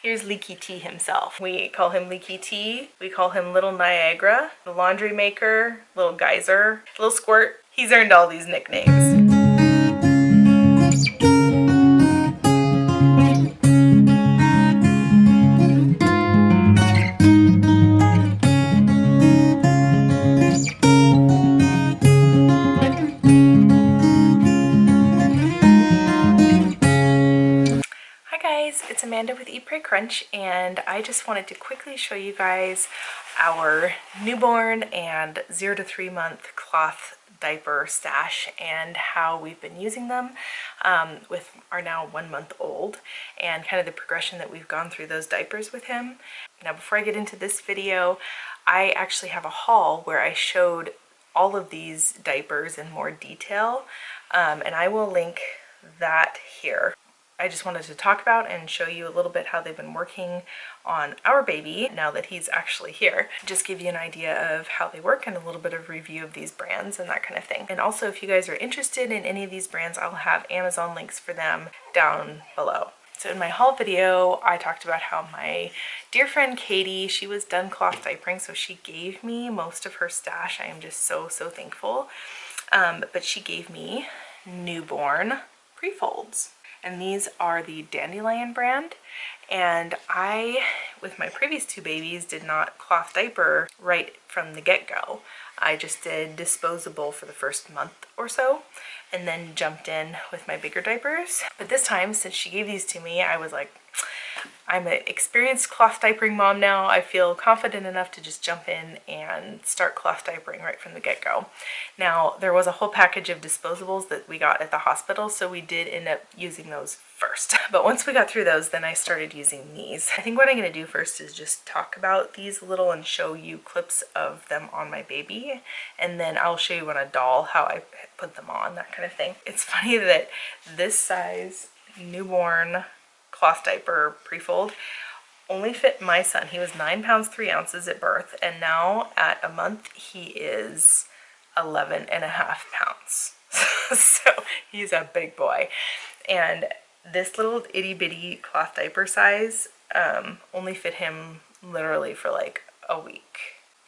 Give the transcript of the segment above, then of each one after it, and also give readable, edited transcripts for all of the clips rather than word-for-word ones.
Here's Leaky T himself. We call him Leaky T. We call him Little Niagara, the laundry maker, Little Geyser, Little Squirt. He's earned all these nicknames. It's Amanda with Eat Pray Crunch, and I just wanted to quickly show you guys our newborn and 0 to 3 month cloth diaper stash and how we've been using them with our now 1 month old, and kind of the progression that we've gone through those diapers with him. Now, before I get into this video, I actually have a haul where I showed all of these diapers in more detail, and I will link that here. I just wanted to talk about and show you a little bit how they've been working on our baby now that he's actually here. Just give you an idea of how they work and a little bit of review of these brands and that kind of thing. And also, if you guys are interested in any of these brands, I'll have Amazon links for them down below. So in my haul video, I talked about how my dear friend Katie, she was done cloth diapering, so she gave me most of her stash. I am just so thankful. But she gave me newborn PREFOLDS. And these are the Dandelion brand, and I, with my previous 2 babies, did not cloth diaper right from the get-go. I just did disposable for the first month or so, and then jumped in with my bigger diapers. But this time, since she gave these to me, I was like, I'm an experienced cloth diapering mom now. I feel confident enough to just jump in and start cloth diapering right from the get-go. Now, there was a whole package of disposables that we got at the hospital, so we did end up using those first. But once we got through those, then I started using these. I think what I'm going to do first is just talk about these a little and show you clips of them on my baby, and then I'll show you on a doll how I put them on, that kind of thing. It's funny that this size newborn cloth diaper PREFOLD only fit my son. He was 9 pounds 3 ounces at birth, and now at a month he is 11 and a half pounds. So he's a big boy. And this little itty bitty cloth diaper size only fit him literally for like a week.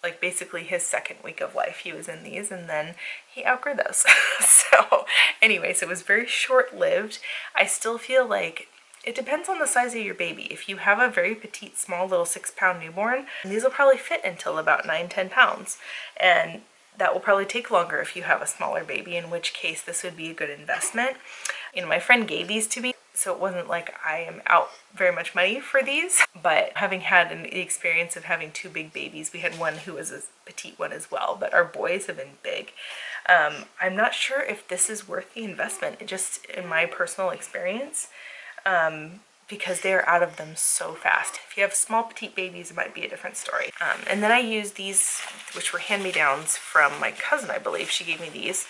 Like basically his 2nd week of life he was in these, and then he outgrew those. So anyways, it was very short-lived. I still feel like it depends on the size of your baby. If you have a very petite, small little 6-pound newborn, these will probably fit until about 9-10 pounds. And that will probably take longer if you have a smaller baby, in which case this would be a good investment. You know, my friend gave these to me, so it wasn't like I am out very much money for these. But having had the experience of having 2 big babies, we had one who was a petite one as well, but our boys have been big. I'm not sure if this is worth the investment, just in my personal experience. Because they're out of them so fast. If you have small petite babies, it might be a different story. And then I used these, which were hand-me-downs from my cousin, I believe. She gave me these.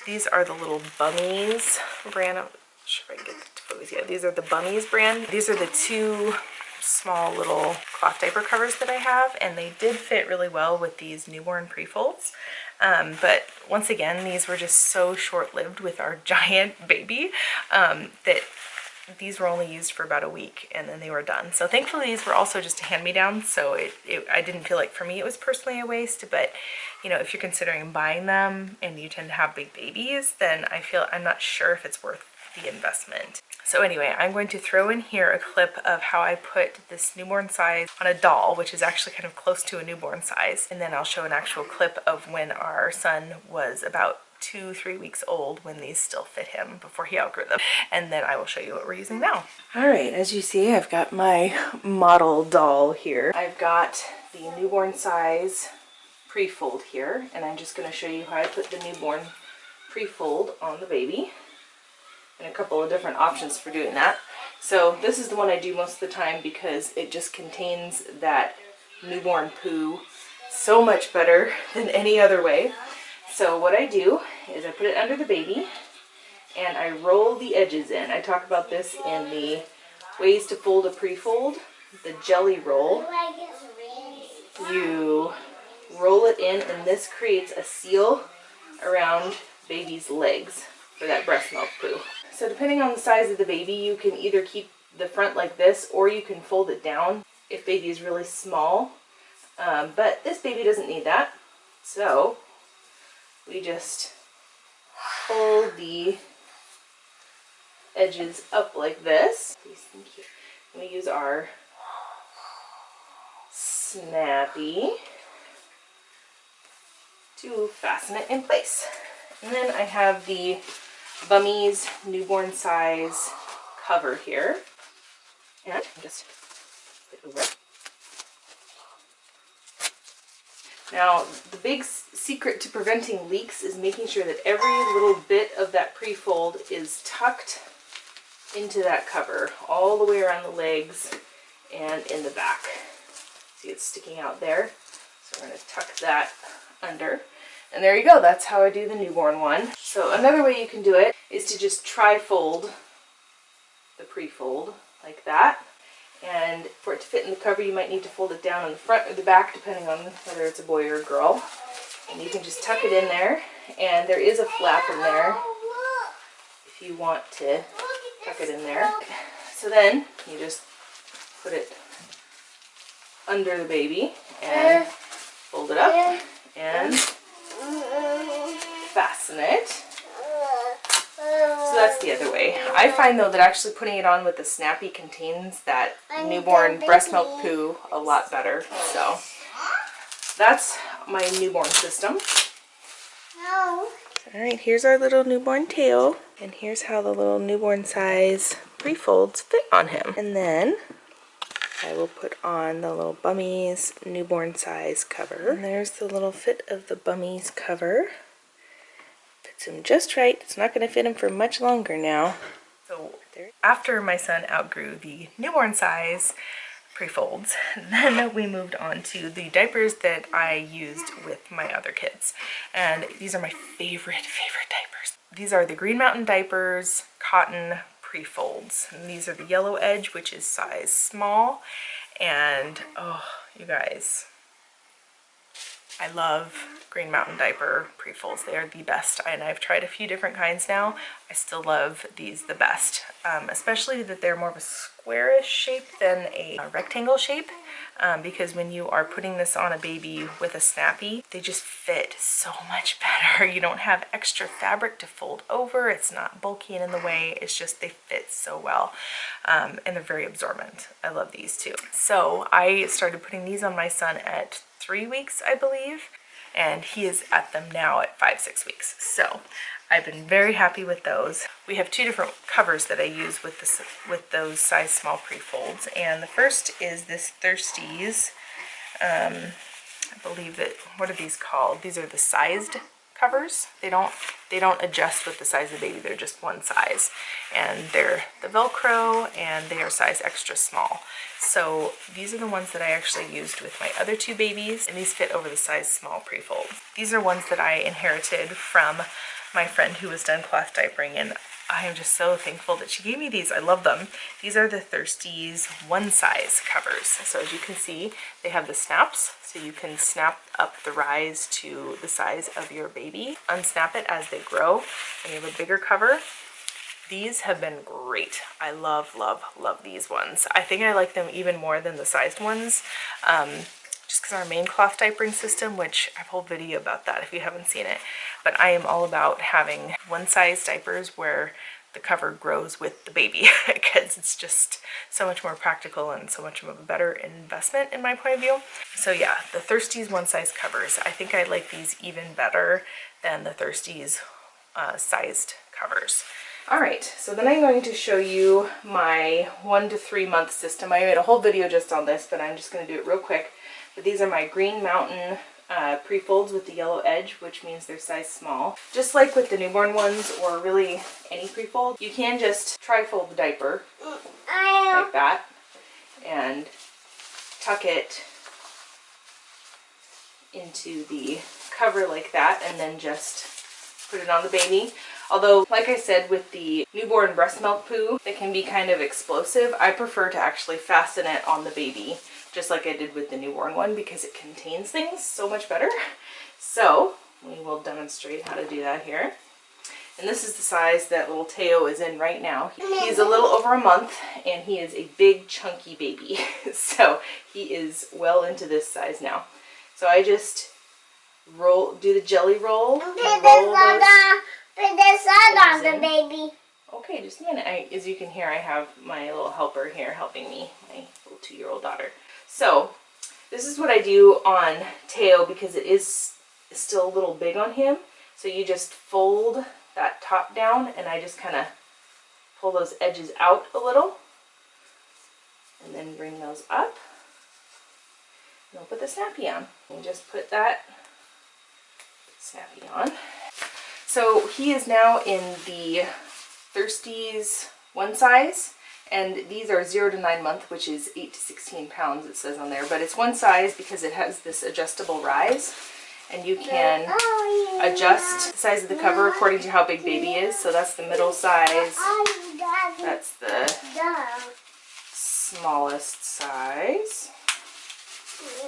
These are the little BUMMIES brand. Should I get the photos? Yeah, these are the BUMMIES brand. These are the 2 small little cloth diaper covers that I have, and they did fit really well with these newborn PREFOLDS. But once again, these were just so short-lived with our giant baby that these were only used for about a week, and then they were done. So thankfully these were also just a hand-me-down, so I didn't feel like for me it was personally a waste. But you know, if you're considering buying them and you tend to have big babies, then I'm not sure if it's worth the investment. So anyway, I'm going to throw in here a clip of how I put this newborn size on a doll, which is actually kind of close to a newborn size, and then I'll show an actual clip of when our son was about 2-3 weeks old, when these still fit him before he outgrew them, and then I will show you what we're using now. All right, as you see, I've got my model doll here. I've got the newborn size PREFOLD here, and I'm just going to show you how I put the newborn PREFOLD on the baby, and a couple of different options for doing that. So this is the one I do most of the time because it just contains that newborn poo so much better than any other way. So what I do is I put it under the baby and I roll the edges in. I talk about this in the ways to fold a PREFOLD, the jelly roll. You roll it in, and this creates a seal around baby's legs for that breast milk poo. So depending on the size of the baby, you can either keep the front like this, or you can fold it down if baby is really small. But this baby doesn't need that. So we just pull the edges up like this. Please, thank you. And we use our Snappy to fasten it in place. And then I have the BUMMIES newborn size cover here. And just put it over it. Now, the big secret to preventing leaks is making sure that every little bit of that pre-fold is tucked into that cover, all the way around the legs and in the back. See, it's sticking out there. So we're going to tuck that under. And there you go, that's how I do the newborn one. So another way you can do it is to just tri-fold the pre-fold like that. And for it to fit in the cover, you might need to fold it down on the front or the back, depending on whether it's a boy or a girl. And you can just tuck it in there, and there is a flap in there if you want to tuck it in there. So then you just put it under the baby and fold it up and fasten it. So that's the other way. I find though that actually putting it on with the Snappy contains that newborn breast milk poo a lot better. So that's my newborn system. Alright, here's our little newborn tail. And here's how the little newborn size pre-folds fit on him. And then I will put on the little BUMMIES newborn size cover. And there's the little fit of the BUMMIES cover. Fits him just right. It's not going to fit him for much longer now. So after my son outgrew the newborn size pre-folds, then we moved on to the diapers that I used with my other kids. And these are my favorite diapers. These are the Green Mountain Diapers cotton pre-folds. And these are the yellow edge, which is size small. And oh, you guys, I love Green Mountain diaper pre-folds. They are the best, and I've tried a few different kinds now. I still love these the best, especially that they're more of a squarish shape than a rectangle shape, because when you are putting this on a baby with a Snappy, they just fit so much better. You don't have extra fabric to fold over. It's not bulky and in the way. It's just they fit so well, and they're very absorbent. I love these too. So I started putting these on my son at 3 weeks, I believe, and he is at them now at 5-6 weeks. So I've been very happy with those. We have two different covers that I use with this, with those size small pre-folds, and the first is this THIRSTIES. I believe that, what are these called? These are the sized covers. They don't adjust with the size of the baby. They're just one size, and they're the Velcro, and they are size extra small. So these are the ones that I actually used with my other two babies, and these fit over the size small pre-fold. These are ones that I inherited from my friend who was done cloth diapering, and I am just so thankful that she gave me these. I love them. These are the THIRSTIES one size covers. So as you can see, they have the snaps, so you can snap up the rise to the size of your baby, unsnap it as they grow, and you have a bigger cover. These have been great. I love, love, love these ones. I think I like them even more than the sized ones, just because our main cloth diapering system, which I have a whole video about that if you haven't seen it, but I am all about having one size diapers where the cover grows with the baby, because it's just so much more practical and so much of a better investment in my point of view. So yeah, the THIRSTIES one size covers. I think I like these even better than the THIRSTIES sized covers. Alright, so then I'm going to show you my 1 to 3 month system. I made a whole video just on this, but I'm just going to do it real quick. But these are my Green Mountain pre-folds with the yellow edge, which means they're size small. Just like with the newborn ones, or really any pre-fold, you can just tri-fold the diaper like that and tuck it into the cover like that, and then just put it on the baby. Although, like I said, with the newborn breast milk poo, it can be kind of explosive. I prefer to actually fasten it on the baby, just like I did with the newborn one, because it contains things so much better. So we will demonstrate how to do that here. And this is the size that little Teo is in right now. He's a little over a month and he is a big chunky baby. So he is well into this size now. So I just do the jelly roll. Put the sun on the baby. Okay, just a minute. As you can hear, I have my little helper here helping me, my little 2-year-old daughter. So this is what I do on Teo because it is still a little big on him. So you just fold that top down and I just kind of pull those edges out a little and then bring those up. And I'll put the Snappy on. And just put that Snappy on. So he is now in the THIRSTIES 1 size, and these are 0 to 9 month, which is 8 to 16 pounds it says on there, but it's 1 size because it has this adjustable rise. And you can adjust the size of the cover according to how big baby is. So that's the middle size. That's the smallest size.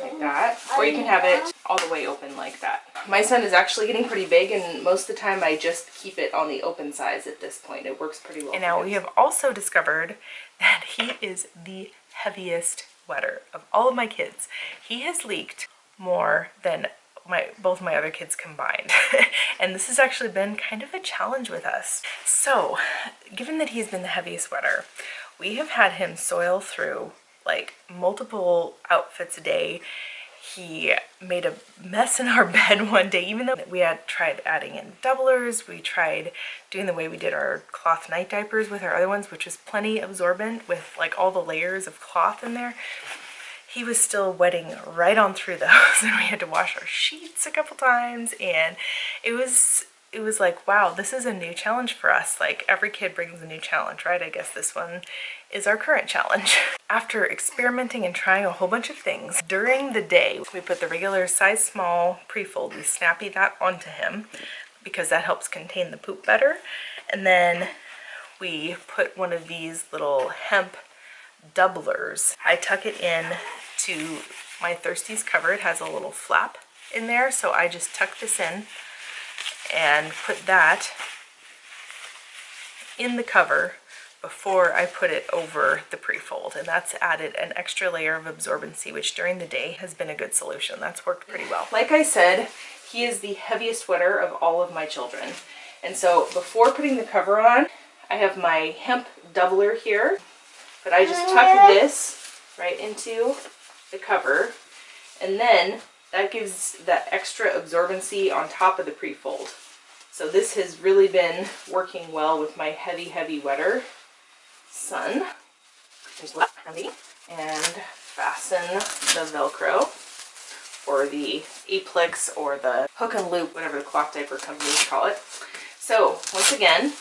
Like that. Or you can have it all the way open like that. My son is actually getting pretty big and most of the time I just keep it on the open size at this point. It works pretty well. And now we have also discovered that he is the heaviest wetter of all of my kids. He has leaked more than both my other kids combined. And this has actually been kind of a challenge with us. So, given that he's been the heaviest wetter, we have had him soil through like multiple outfits a day. He made a mess in our bed one day, even though we had tried adding in doublers. We tried doing the way we did our cloth night diapers with our other ones, which was plenty absorbent with like all the layers of cloth in there. He was still wetting right on through those, and we had to wash our sheets a couple times, and it was like, wow, this is a new challenge for us. Like, every kid brings a new challenge, right? I guess this one is our current challenge. After experimenting and trying a whole bunch of things, during the day, we put the regular size small pre-fold. We snappy that onto him because that helps contain the poop better. And then we put one of these little hemp doublers. I tuck it in to my THIRSTIES cover. It has a little flap in there, so I just tuck this in and put that in the cover before I put it over the pre-fold, and that's added an extra layer of absorbency, which during the day has been a good solution. That's worked pretty well. Like I said, he is the heaviest wetter of all of my children, and so before putting the cover on, I have my hemp doubler here, but I just tuck this right into the cover, and then that gives that extra absorbency on top of the pre-fold. So this has really been working well with my heavy wetter son. And fasten the Velcro or the Aplex or the hook and loop, whatever the cloth diaper companies call it. So once again,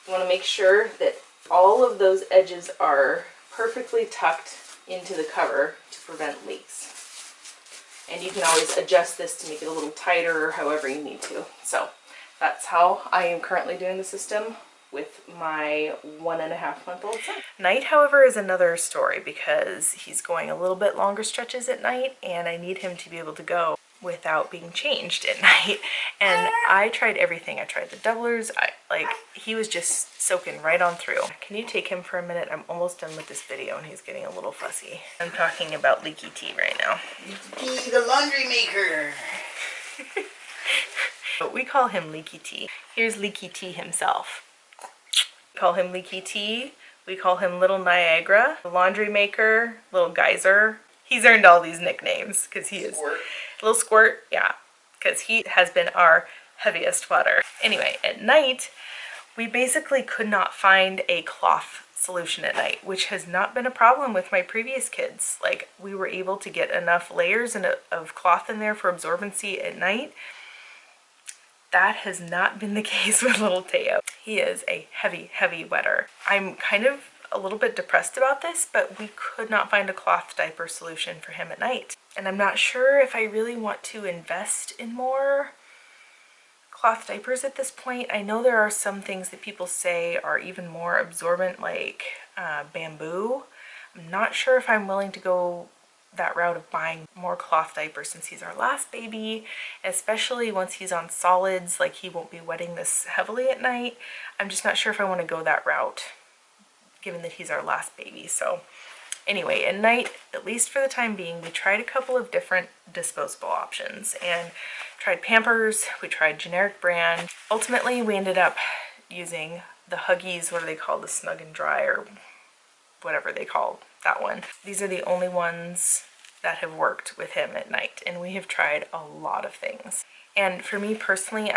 you want to make sure that all of those edges are perfectly tucked into the cover to prevent leaks. And you can always adjust this to make it a little tighter or however you need to. So that's how I am currently doing the system with my 1.5-month-old son. Night, however, is another story because he's going a little bit longer stretches at night and I need him to be able to go without being changed at night. And I tried everything. I tried the doublers. He was just soaking right on through. Can you take him for a minute? I'm almost done with this video and he's getting a little fussy. I'm talking about leaky tea right now. Leaky tea, the laundry maker. We call him Leaky Tea. Here's Leaky Tea himself. We call him Leaky Tea. We call him Little Niagara, the laundry maker, Little Geyser. He's earned all these nicknames because he is Little Squirt, yeah, because he has been our heaviest wetter. Anyway, at night, we basically could not find a cloth solution at night, which has not been a problem with my previous kids. Like, we were able to get enough layers of cloth in there for absorbency at night. That has not been the case with little Teo. He is a heavy wetter. I'm kind of a little bit depressed about this, but we could not find a cloth diaper solution for him at night. And I'm not sure if I really want to invest in more cloth diapers at this point. I know there are some things that people say are even more absorbent, like bamboo. I'm not sure if I'm willing to go that route of buying more cloth diapers since he's our last baby, especially once he's on solids, like he won't be wetting this heavily at night. I'm just not sure if I want to go that route given that he's our last baby. So anyway, at night, at least for the time being, we tried a couple of different disposable options and tried Pampers, we tried generic brand. Ultimately, we ended up using the Huggies, what are they called? The Snug and Dry or whatever they call that one. These are the only ones that have worked with him at night, and we have tried a lot of things. And for me personally,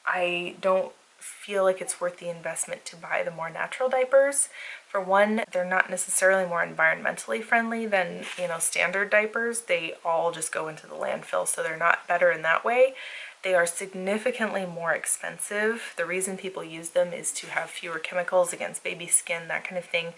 I don't feel like it's worth the investment to buy the more natural diapers. For one, they're not necessarily more environmentally friendly than, you know, standard diapers. They all just go into the landfill, so they're not better in that way. They are significantly more expensive. The reason people use them is to have fewer chemicals against baby skin, that kind of thing.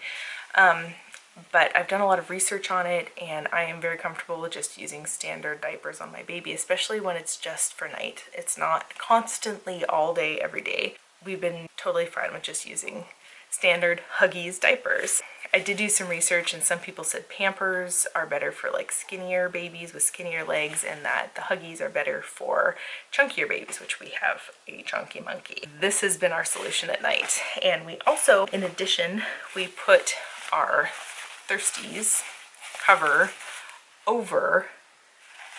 But I've done a lot of research on it, and I am very comfortable with just using standard diapers on my baby, especially when it's just for night. It's not constantly all day, every day. We've been totally fine with just using standard Huggies diapers. I did do some research, and some people said Pampers are better for like skinnier babies with skinnier legs, and that the Huggies are better for chunkier babies, which we have a chunky monkey. This has been our solution at night. And we also, in addition, we put our THIRSTIES cover over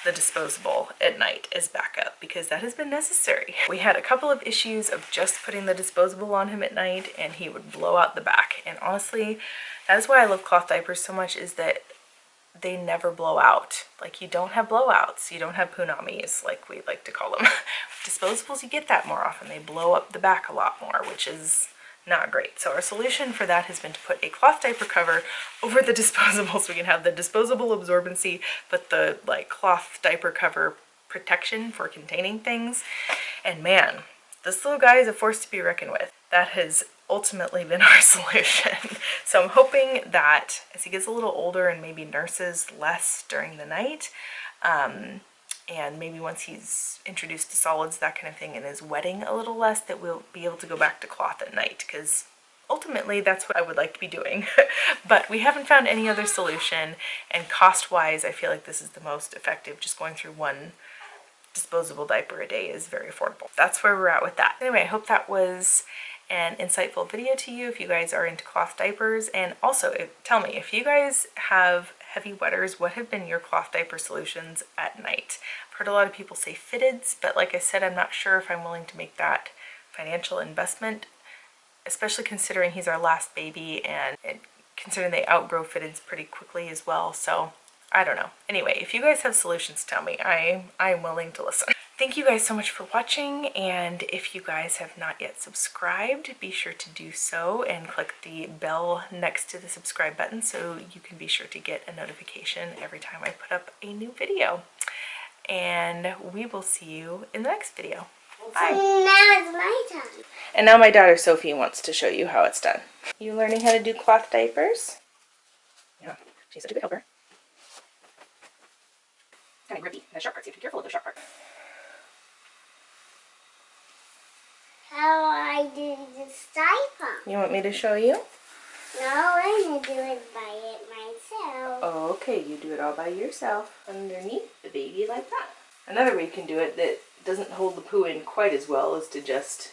the disposable at night as backup, because that has been necessary. We had a couple of issues of just putting the disposable on him at night and he would blow out the back. And honestly, that is why I love cloth diapers so much, is that they never blow out. Like, you don't have blowouts. You don't have punamis, like we like to call them. Disposables, you get that more often. They blow up the back a lot more, which is not great. So our solution for that has been to put a cloth diaper cover over the disposable, so we can have the disposable absorbency, but the like cloth diaper cover protection for containing things. And man, this little guy is a force to be reckoned with. That has ultimately been our solution. So I'm hoping that as he gets a little older and maybe nurses less during the night, and maybe once he's introduced to solids, that kind of thing, and is wetting a little less, that we'll be able to go back to cloth at night, because ultimately that's what I would like to be doing. But we haven't found any other solution, and cost-wise, I feel like this is the most effective. Just going through one disposable diaper a day is very affordable. That's where we're at with that. Anyway, I hope that was an insightful video to you if you guys are into cloth diapers. And also, tell me, if you guys have heavy wetters, what have been your cloth diaper solutions at night? I've heard a lot of people say fitteds, but like I said, I'm not sure if I'm willing to make that financial investment, especially considering he's our last baby, and considering they outgrow fitteds pretty quickly as well. So I don't know. Anyway, if you guys have solutions, tell me. I'm willing to listen. Thank you guys so much for watching, and if you guys have not yet subscribed, be sure to do so and click the bell next to the subscribe button so you can be sure to get a notification every time I put up a new video. And we will see you in the next video. Bye. Now it's my turn. And now my daughter Sophie wants to show you how it's done. You learning how to do cloth diapers? Yeah, she's such a good helper. It's kind of grippy. And the sharp parts, you have to be careful with the sharp parts. How I do this diaper? You want me to show you? No, I'm gonna do it by it myself. Oh, okay, you do it all by yourself underneath the baby like that. Another way you can do it that doesn't hold the poo in quite as well is to just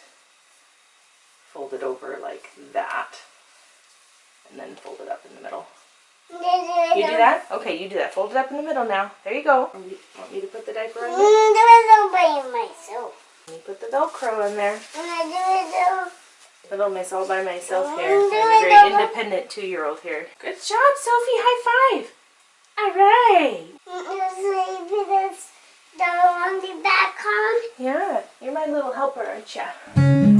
fold it over like that and then fold it up in the middle. You do that? Okay, you do that. Fold it up in the middle now. There you go. You want me to put the diaper on there? Do it all by myself. Let me put the Velcro in there. When I do it Little miss all by myself here. I'm a very independent 2-year-old here. Good job, Sophie. High five. All right. on the back on. Yeah, you're my little helper, aren't you?